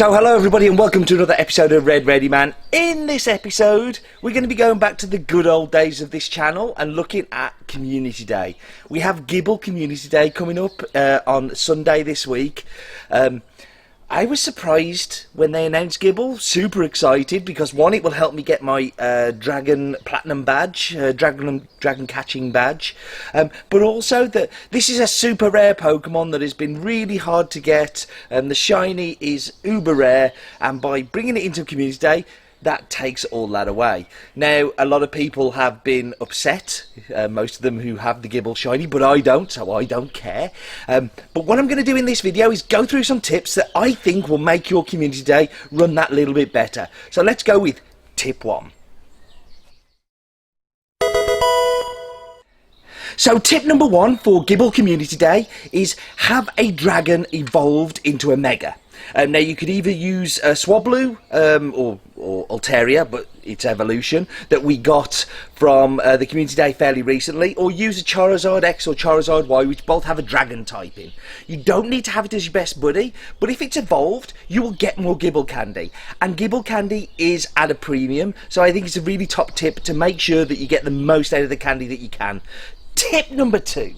So hello everybody and welcome to another episode of Red Ready Man. In this episode we're going to be going back to the good old days of this channel and looking at Community Day. We have Gible Community Day coming up on Sunday this week. I was surprised when they announced Gible, super excited because one, it will help me get my Dragon Platinum badge, Dragon Catching badge, but also that this is a super rare Pokemon that has been really hard to get, the shiny is uber rare, and by bringing it into Community Day, that takes all that away. Now, a lot of people have been upset, most of them who have the Gible shiny, but I don't, so I don't care. But what I'm going to do in this video is go through some tips that I think will make your Community Day run that little bit better. So let's go with tip 1. So tip number 1 for Gible Community Day is have a dragon evolved into a Mega. Now you could either use Swablu or Altaria, but its evolution that we got from the Community Day fairly recently, or use a Charizard X or Charizard Y, which both have a dragon typing. You don't need to have it as your best buddy, but if it's evolved, you will get more Gible Candy. And Gible Candy is at a premium, so I think it's a really top tip to make sure that you get the most out of the candy that you can. Tip number 2.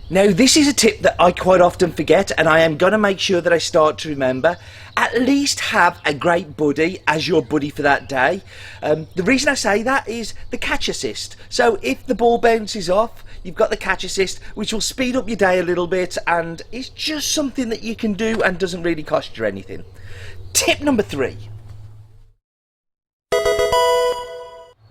Now this is a tip that I quite often forget, and I am going to make sure that I start to remember. At least have a great buddy as your buddy for that day. The reason I say that is the catch assist. So if the ball bounces off, you've got the catch assist, which will speed up your day a little bit, and it's just something that you can do and doesn't really cost you anything. Tip number 3.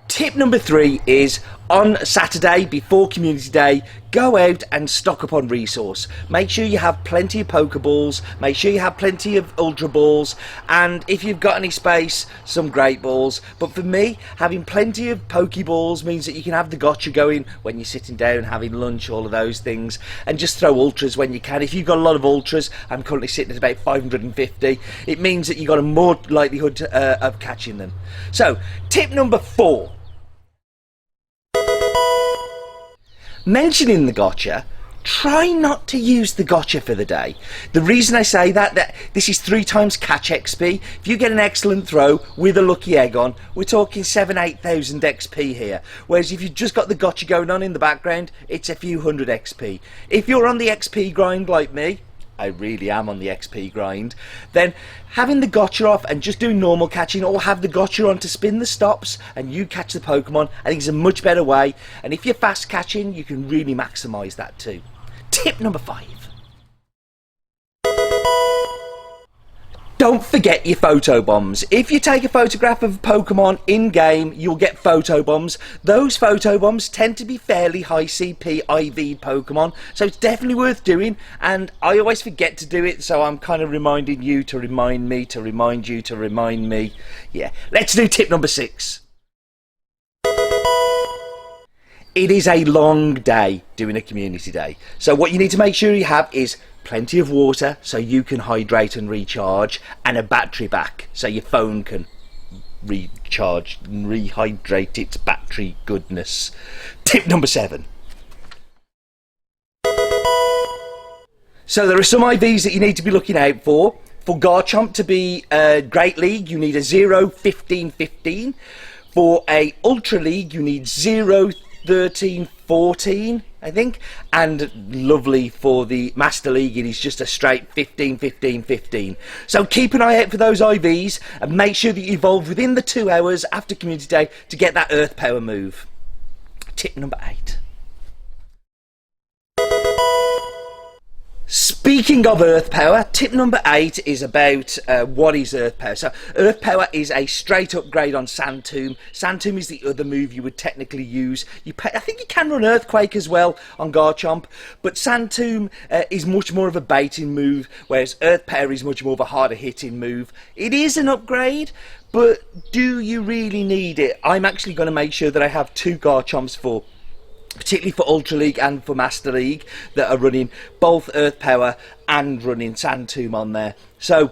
Tip number 3 is on Saturday before Community Day, go out and stock up on resource. Make sure you have plenty of Pokeballs, make sure you have plenty of Ultra Balls, and if you've got any space, some Great Balls. But for me, having plenty of Pokeballs means that you can have the gotcha going when you're sitting down, having lunch, all of those things, and just throw Ultras when you can. If you've got a lot of Ultras, I'm currently sitting at about 550, it means that you've got a more likelihood of catching them. So, tip number 4. Mentioning the gotcha, try not to use the gotcha for the day. The reason I say that this is 3 times catch XP. If you get an excellent throw with a lucky egg on, we're talking 7,000-8,000 XP here. Whereas if you've just got the gotcha going on in the background, it's a few hundred XP. If you're on the XP grind like me, I really am on the XP grind, then having the gotcha off and just doing normal catching, or have the gotcha on to spin the stops and you catch the Pokemon, I think is a much better way. And if you're fast catching, you can really maximise that too. Tip number 5. Don't forget your photo bombs. If you take a photograph of a Pokemon in game, you'll get photo bombs. Those photo bombs tend to be fairly high CP IV Pokemon, so it's definitely worth doing, and I always forget to do it, so I'm kind of reminding you to remind me to remind you to remind me. Yeah, let's do tip number 6. It is a long day doing a Community Day, so what you need to make sure you have is plenty of water so you can hydrate and recharge, and a battery back so your phone can recharge and rehydrate its battery goodness. Tip number 7. So there are some IVs that you need to be looking out for. For Garchomp to be a Great League, you need a 0-15-15. For a Ultra League, you need 0-13-14, I think, and lovely for the Master League, it is just a straight 15-15-15. So keep an eye out for those IVs and make sure that you evolve within the 2 hours after Community Day to get that Earth Power move. Tip number 8. Speaking of Earth Power, tip number 8 is about what is Earth Power. So Earth Power is a straight upgrade on Sand Tomb. Sand Tomb is the other move you would technically use. I think you can run Earthquake as well on Garchomp, but Sand Tomb is much more of a baiting move, whereas Earth Power is much more of a harder hitting move. It is an upgrade, but do you really need it? I'm actually going to make sure that I have 2 Garchomps for, particularly for Ultra League and for Master League, that are running both Earth Power and running Sand Tomb on there. So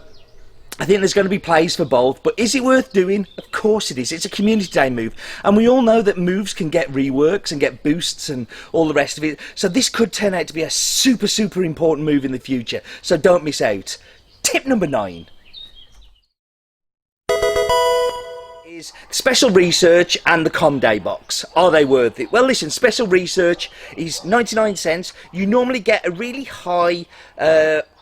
I think there's going to be plays for both, but is it worth doing? Of course it is. It's a community day move, and we all know that moves can get reworks and get boosts and all the rest of it. So this could turn out to be a super important move in the future. So don't miss out. Tip number 9 is special research and the Com Day box. Are they worth it? Well, listen, special research is 99 cents. You normally get a really high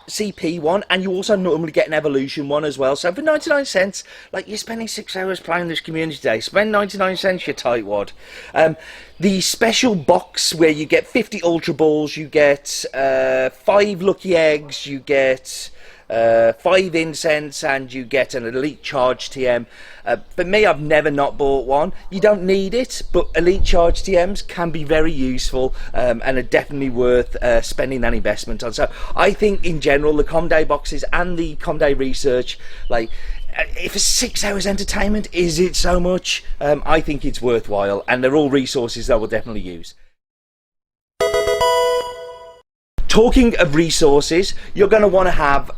CP one, and you also normally get an evolution one as well. So for 99 cents, like, you're spending 6 hours playing this community day, spend 99 cents, you tightwad. The special box where you get 50 ultra balls, you get 5 lucky eggs, you get 5 incense, and you get an elite charge TM. For me, I've never not bought one. You don't need it, but elite charge TMs can be very useful, and are definitely worth spending that investment on. So I think in general the Com Day boxes and the Com Day research, like, if it's 6 hours entertainment, is it so much? I think it's worthwhile, and they're all resources that I will definitely use. Talking of resources, you're going to want to have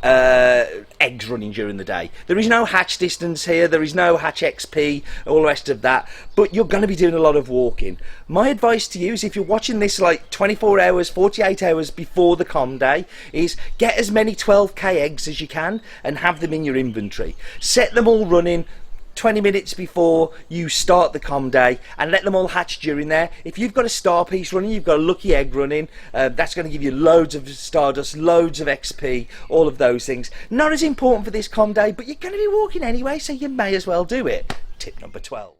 eggs running during the day. There is no hatch distance here, there is no hatch XP, all the rest of that, but you're going to be doing a lot of walking. My advice to you is, if you're watching this like 24 hours, 48 hours before the Com Day, is get as many 12k eggs as you can and have them in your inventory. Set them all running 20 minutes before you start the Com Day and let them all hatch during there. If you've got a star piece running, you've got a lucky egg running, that's going to give you loads of stardust, loads of XP, all of those things. Not as important for this Com Day, but you're going to be walking anyway, so you may as well do it. Tip number 12.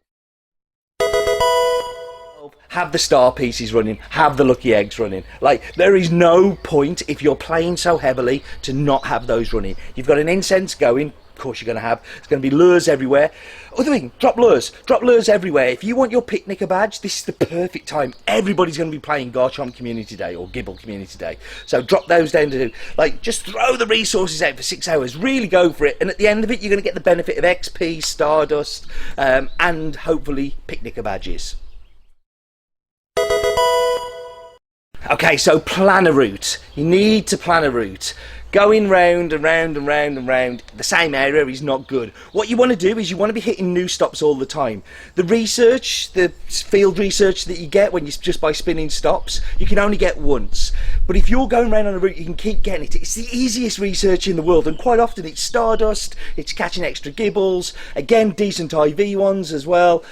Have the star pieces running, have the lucky eggs running. Like, there is no point, if you're playing so heavily, to not have those running. You've got an incense going, of course you're going to have, there's going to be lures everywhere. Other thing, drop lures everywhere. If you want your picnicker badge, this is the perfect time. Everybody's going to be playing Garchomp Community Day or Gible Community Day, so drop those down to, like, just throw the resources out for 6 hours, really go for it, and at the end of it you're going to get the benefit of XP, stardust, and hopefully picnicker badges. Okay, so plan a route. You need to plan a route. Going round and round and round and round the same area is not good. What you want to do is you want to be hitting new stops all the time. The research, the field research that you get when you just by spinning stops, you can only get once. But if you're going around on a route, you can keep getting it. It's the easiest research in the world, and quite often it's stardust, it's catching extra gibbles, again decent IV ones as well.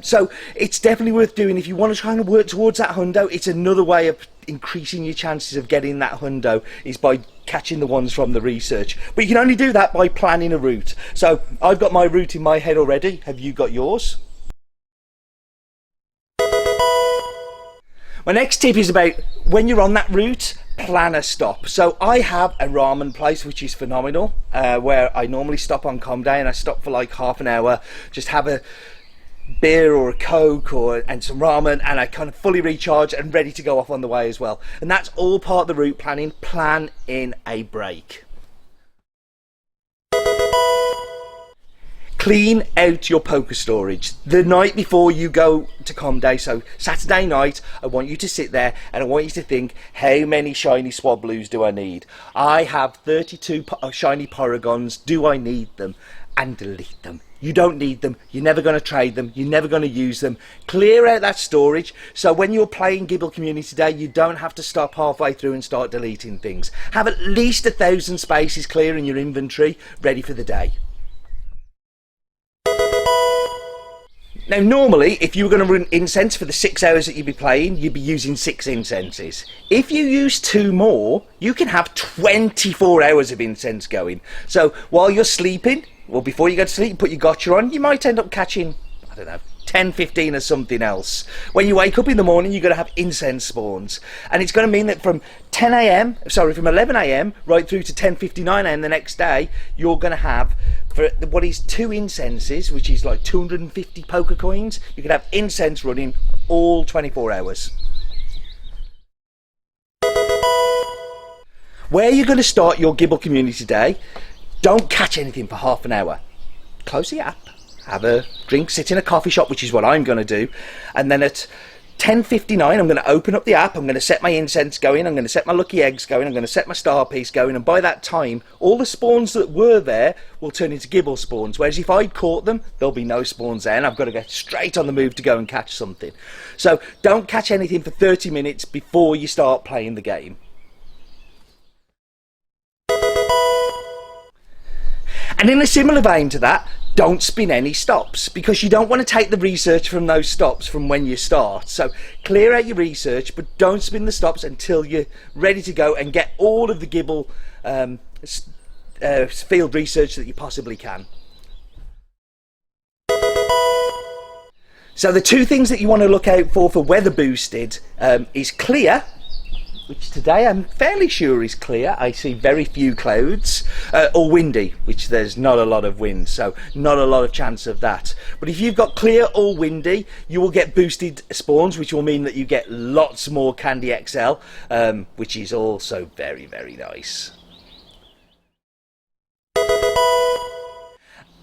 So it's definitely worth doing if you want to try and work towards that hundo. It's another way of increasing your chances of getting that hundo, is by catching the ones from the research. But you can only do that by planning a route. So I've got my route in my head already. Have you got yours? My next tip is about, when you're on that route, plan a stop. So I have a ramen place which is phenomenal, where I normally stop on Com Day, and I stop for like half an hour, just have a beer or a coke and some ramen, and I kind of fully recharge and ready to go off on the way as well. And that's all part of the route planning. Plan in a break. Clean out your poker storage the night before you go to Com Day. So Saturday night, I want you to sit there and I want you to think, how many shiny Swablues do I need? I have 32 shiny Paragons. Do I need them? And delete them. You don't need them, you're never going to trade them, you're never going to use them. Clear out that storage, so when you're playing Gible Community Day, you don't have to stop halfway through and start deleting things. Have at least 1,000 spaces clear in your inventory, ready for the day. Now normally, if you were going to run incense for the 6 hours that you'd be playing, you'd be using 6 incenses. If you use 2 more, you can have 24 hours of incense going. So while you're sleeping, well, before you go to sleep, put your Getcha on, you might end up catching, I don't know, 10, 15 or something else. When you wake up in the morning, you're going to have incense spawns. And it's going to mean that from 11 a.m. right through to 10:59 a.m. the next day, you're going to have, for what is 2 incenses, which is like 250 poker coins, you can have incense running all 24 hours. Where you're going to start your Gible Community Day, don't catch anything for half an hour. Close the app, have a drink, sit in a coffee shop, which is what I'm going to do, and then at 10:59, I'm going to open up the app, I'm going to set my incense going, I'm going to set my lucky eggs going, I'm going to set my star piece going, and by that time, all the spawns that were there will turn into Gible spawns, whereas if I'd caught them, there'll be no spawns there, and I've got to get straight on the move to go and catch something. So don't catch anything for 30 minutes before you start playing the game. And in a similar vein to that, don't spin any stops, because you don't want to take the research from those stops from when you start. So clear out your research, but don't spin the stops until you're ready to go and get all of the Gible field research that you possibly can. So the two things that you want to look out for weather boosted is clear, which today I'm fairly sure is clear. I see very few clouds, or windy, which there's not a lot of wind, so not a lot of chance of that. But if you've got clear or windy, you will get boosted spawns, which will mean that you get lots more Candy XL, which is also very, very nice.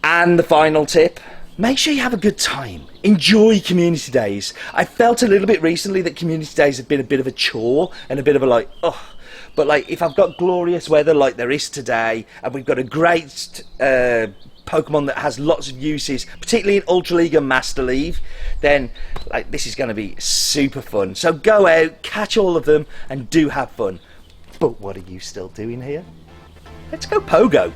And the final tip, make sure you have a good time. Enjoy community days. I felt a little bit recently that community days have been a bit of a chore and a bit of a like, oh. But like, if I've got glorious weather like there is today, and we've got a great Pokemon that has lots of uses, particularly in Ultra League and Master League, then like this is going to be super fun. So go out, catch all of them, and do have fun. But what are you still doing here? Let's go Pogo.